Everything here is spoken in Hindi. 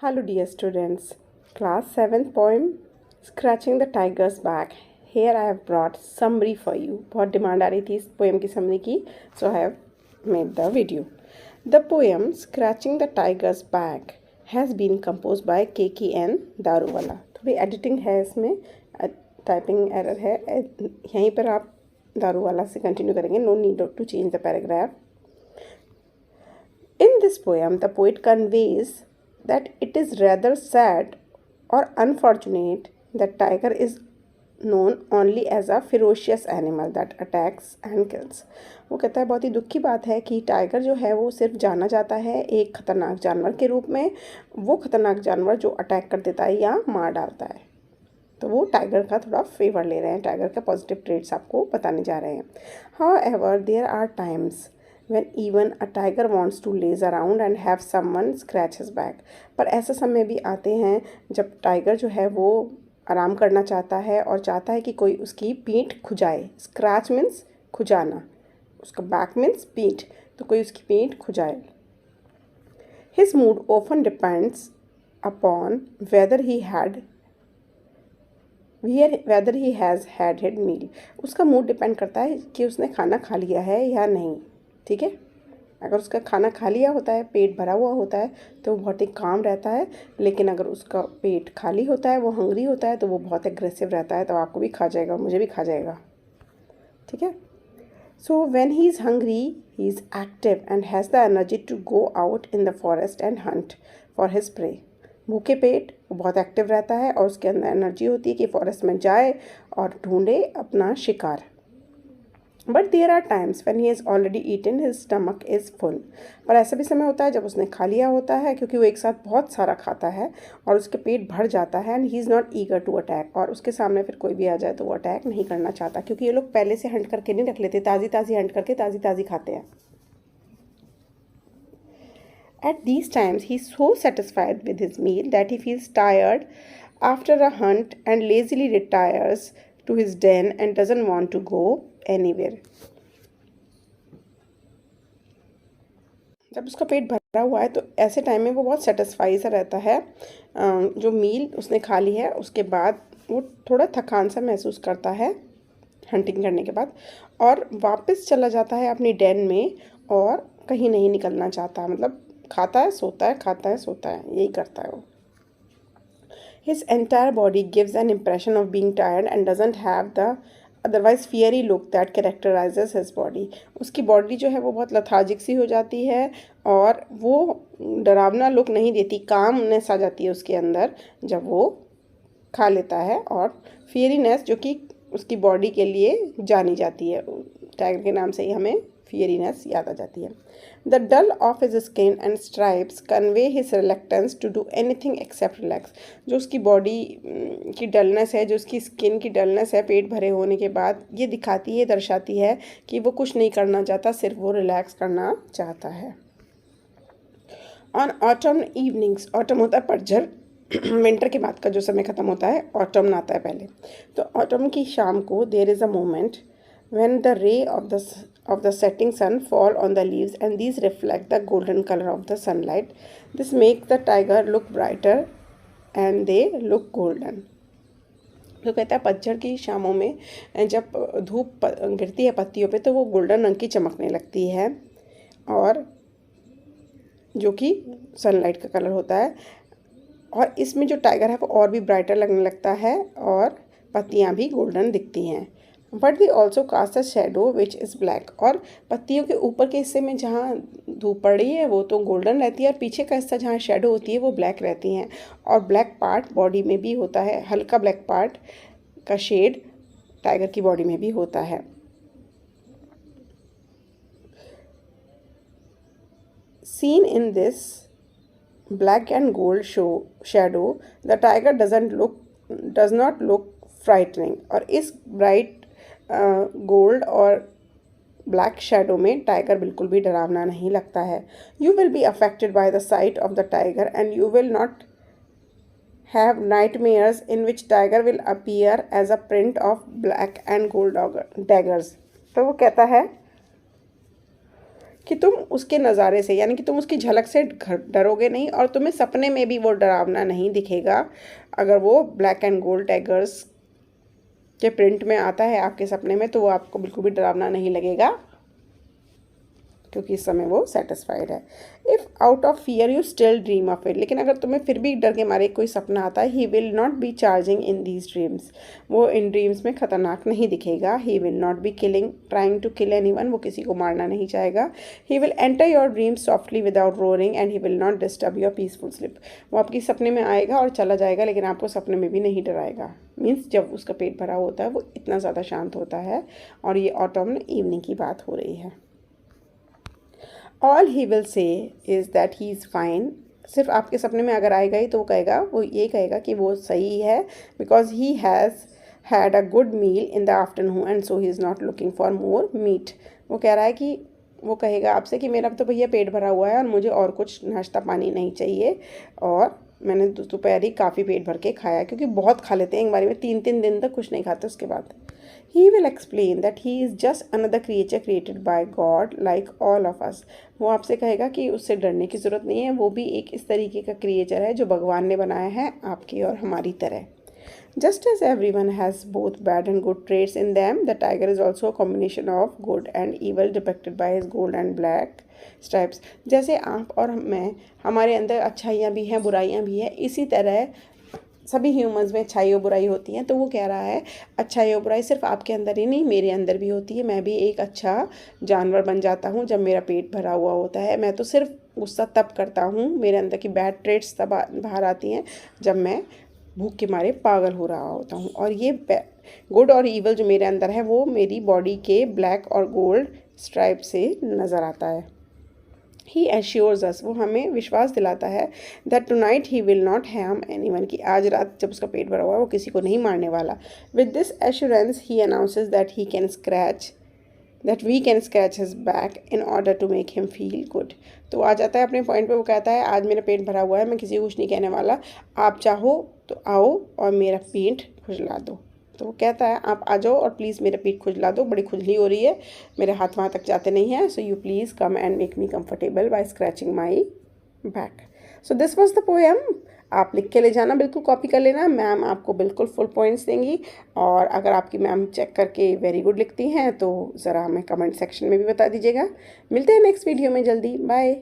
Hello dear students, class 7th poem Scratching the Tiger's Back. Here I have brought summary for you. बहुत डिमांड आ रही थी इस पोएम की समरी की, so I have made the video. The poem Scratching the Tiger's Back has been composed by KKN Daruwalla. थोड़ी एडिटिंग है इसमें, टाइपिंग एरर है, यहीं पर आप दारूवाला से कंटिन्यू करेंगे. No need to change the paragraph. In this poem, the poet conveys that it is rather sad or unfortunate that tiger is known only as a ferocious animal that attacks and kills. वो कहता है बहुत ही दुख की बात है कि टाइगर जो है वो सिर्फ जाना जाता है एक खतरनाक जानवर के रूप में, वो खतरनाक जानवर जो अटैक कर देता है या मार डालता है. तो वो टाइगर का थोड़ा फेवर ले रहे हैं, टाइगर का पॉजिटिव ट्रेट्स आपको बताने जा रहे हैं. However, there are times when even a tiger wants to laze around and have someone scratch his back. पर ऐसा समय भी आते हैं जब टाइगर जो है वो आराम करना चाहता है और चाहता है कि कोई उसकी पीठ खुजाए. स्क्रैच मीन्स खुजाना, उसका बैक मीन्स पीठ, तो कोई उसकी पीठ खुजाए. His mood often depends upon whether he has had his meal. उसका मूड डिपेंड करता है कि उसने खाना खा लिया है या नहीं. ठीक है, अगर उसका खाना खा लिया होता है, पेट भरा हुआ होता है, तो वो बहुत ही काम रहता है. लेकिन अगर उसका पेट खाली होता है, वो हंग्री होता है, तो वो बहुत एग्रेसिव रहता है, तो आपको भी खा जाएगा, मुझे भी खा जाएगा. ठीक है. So when he is hungry he is active and has the energy to go out in the forest and hunt for his prey. भूखे पेट वो बहुत एक्टिव रहता है और उसके अंदर एनर्जी होती है कि फॉरेस्ट में जाए और ढूंढे अपना शिकार. But there are times when he has already eaten his stomach is full. पर ऐसा भी समय होता है जब उसने खा लिया होता है, क्योंकि वो एक साथ बहुत सारा खाता है और उसके पेट भर जाता है. And he is not eager to attack, और उसके सामने फिर कोई भी आ जाए तो वो अटैक नहीं करना चाहता, क्योंकि ये लोग पहले से हंट करके नहीं रख लेते, ताज़ी ताज़ी हंट करके ताज़ी ताज़ी खाते हैं. At these times, he is so satisfied with his meal that he feels tired after a hunt and lazily retires to his den and doesn't want to go anywhere. जब उसका पेट भरा हुआ है तो ऐसे टाइम में वो बहुत सेटिस्फाई सा रहता है. जो मील उसने खा ली है उसके बाद वो थोड़ा थकान सा महसूस करता है हंटिंग करने के बाद, और वापस चला जाता है अपनी डेन में और कहीं नहीं निकलना चाहता. मतलब खाता है सोता है, खाता है सोता है, यही करता है वो. His entire body gives an impression of being tired and doesn't have the otherwise fiery look that characterizes his body. उसकी बॉडी जो है वो बहुत लथार्जिक सी हो जाती है और वो डरावना लुक नहीं देती, कामनेस आ जाती है उसके अंदर जब वो खा लेता है, और फियरीनेस जो कि उसकी बॉडी के लिए जानी जाती है, टाइगर के नाम से ही हमें फियरीनेस याद आ जाती है. The dull of his skin and stripes convey his reluctance to do anything except relax. जो उसकी बॉडी की डलनेस है, जो उसकी स्किन की डलनेस है पेट भरे होने के बाद, ये दिखाती है, दर्शाती है कि वो कुछ नहीं करना चाहता, सिर्फ वो रिलैक्स करना चाहता है. ऑन ऑटम इवनिंग्स, ऑटम होता है पतझड़, विंटर के बाद का जो समय ख़त्म होता है, ऑटम आता है पहले. तो ऑटम की शाम को there is a moment when the ray of the setting sun fall on the leaves and these reflect the golden color of the sunlight. This makes the tiger look brighter and they look golden. तो कहता है पतझड़ की शामों में जब धूप गिरती है पत्तियों पे तो वो गोल्डन रंग की चमकने लगती है, और जो कि सनलाइट का कलर होता है. और इसमें जो टाइगर है वो और भी ब्राइटर लगने लगता है और पत्तियाँ भी गोल्डन दिखती हैं. But they also cast a shadow which is black. और पत्तियों के ऊपर के हिस्से में जहाँ धूप पड़ रही है वो तो गोल्डन रहती है, और पीछे का हिस्सा जहाँ शेडो होती है वो ब्लैक रहती हैं. और ब्लैक पार्ट बॉडी में भी होता है, हल्का ब्लैक पार्ट का शेड टाइगर की बॉडी में भी होता है. Seen in this black and gold shadow the tiger does not look frightening. और इस ब्राइट गोल्ड और ब्लैक शेडो में टाइगर बिल्कुल भी डरावना नहीं लगता है. You will be affected by the sight of the tiger and you will not have nightmares in which tiger will appear as a print of black and gold daggers. तो वो कहता है कि तुम उसके नज़ारे से, यानी कि तुम उसकी झलक से डरोगे नहीं और तुम्हें सपने में भी वो डरावना नहीं दिखेगा। अगर वो ब्लैक एंड गोल्ड टाइगर्स के प्रिंट में आता है आपके सपने में तो वो आपको बिल्कुल भी डरावना नहीं लगेगा, क्योंकि इस समय वो सेटिस्फाइड है। If out of fear you still dream of it, लेकिन अगर तुम्हें फिर भी डर के मारे कोई सपना आता है, he will not be charging in these dreams, वो इन ड्रीम्स में खतरनाक नहीं दिखेगा। He will not be killing trying to kill anyone, वो किसी को मारना नहीं चाहेगा। He will enter your dreams softly without roaring and he will not disturb your peaceful sleep, वो आपकी सपने में आएगा और चला जाएगा, लेकिन आपको सपने में भी नहीं डराएगा। मीन्स जब उसका पेट भरा होता है वो इतना ज़्यादा शांत होता है। और ये ऑटम इवनिंग की बात हो रही है। All he will say is that he is fine, सिर्फ आपके सपने में अगर आएगा ही तो वो कहेगा, वो ये कहेगा कि वो सही है, because he has had a good meal in the afternoon and so he is not looking for more meat. वो कह रहा है कि वो कहेगा आपसे कि मेरा तो भैया पेट भरा हुआ है और मुझे और कुछ नाश्ता पानी नहीं चाहिए, और मैंने दोपहर ही काफ़ी पेट भर के खाया, क्योंकि बहुत खा लेते हैं एक बारी में, 3-3 दिन तक कुछ नहीं खाते उसके बाद। He will explain that he is just another creature created by God like all of us. वो आपसे कहेगा कि उससे डरने की ज़रूरत नहीं है, वो भी एक इस तरीके का क्रिएचर है जो भगवान ने बनाया है आपकी और हमारी तरह। Just as everyone has both bad and good traits in them, the tiger is also a combination of good and evil depicted by his gold and black stripes. जैसे आप और मैं, हमारे अंदर अच्छाइयाँ भी हैं बुराइयाँ भी हैं, इसी तरह सभी ह्यूमंस में अच्छाई और बुराई होती हैं। तो वो कह रहा है अच्छाई और बुराई सिर्फ आपके अंदर ही नहीं, मेरे अंदर भी होती है। मैं भी एक अच्छा जानवर बन जाता हूँ जब मेरा पेट भरा हुआ होता है। मैं तो सिर्फ गुस्सा तब करता हूँ, मेरे अंदर की बैड ट्रेट्स तब बाहर आती हैं जब मैं भूख के मारे पागल हो रहा होता हूँ। और ये गुड और ईवल जो मेरे अंदर है वो मेरी बॉडी के ब्लैक और गोल्ड स्ट्राइप से नज़र आता है। ही एश्योर्स अस, वो हमें विश्वास दिलाता है that tonight he will not harm anyone, कि आज रात जब उसका पेट भरा हुआ है वो किसी को नहीं मारने वाला। With this assurance he announces that he can scratch that we can scratch his back in order to make him feel good. तो आ जाता है अपने पॉइंट पे, वो कहता है आज मेरा पेट भरा हुआ है, मैं किसी को कुछ नहीं कहने वाला, आप चाहो तो आओ और मेरा पेट खुजला दो। तो वो कहता है आप आ जाओ और प्लीज़ मेरा पेट खुजला दो, बड़ी खुजली हो रही है, मेरे हाथ वहाँ तक जाते नहीं हैं, so you please come and make me comfortable by scratching my back. So this was the poem. आप लिख के ले जाना, बिल्कुल कॉपी कर लेना, मैम आपको बिल्कुल फुल पॉइंट्स देंगी। और अगर आपकी मैम चेक करके वेरी गुड लिखती हैं तो ज़रा हमें कमेंट सेक्शन में भी बता दीजिएगा। मिलते हैं नेक्स्ट वीडियो में जल्दी, बाय।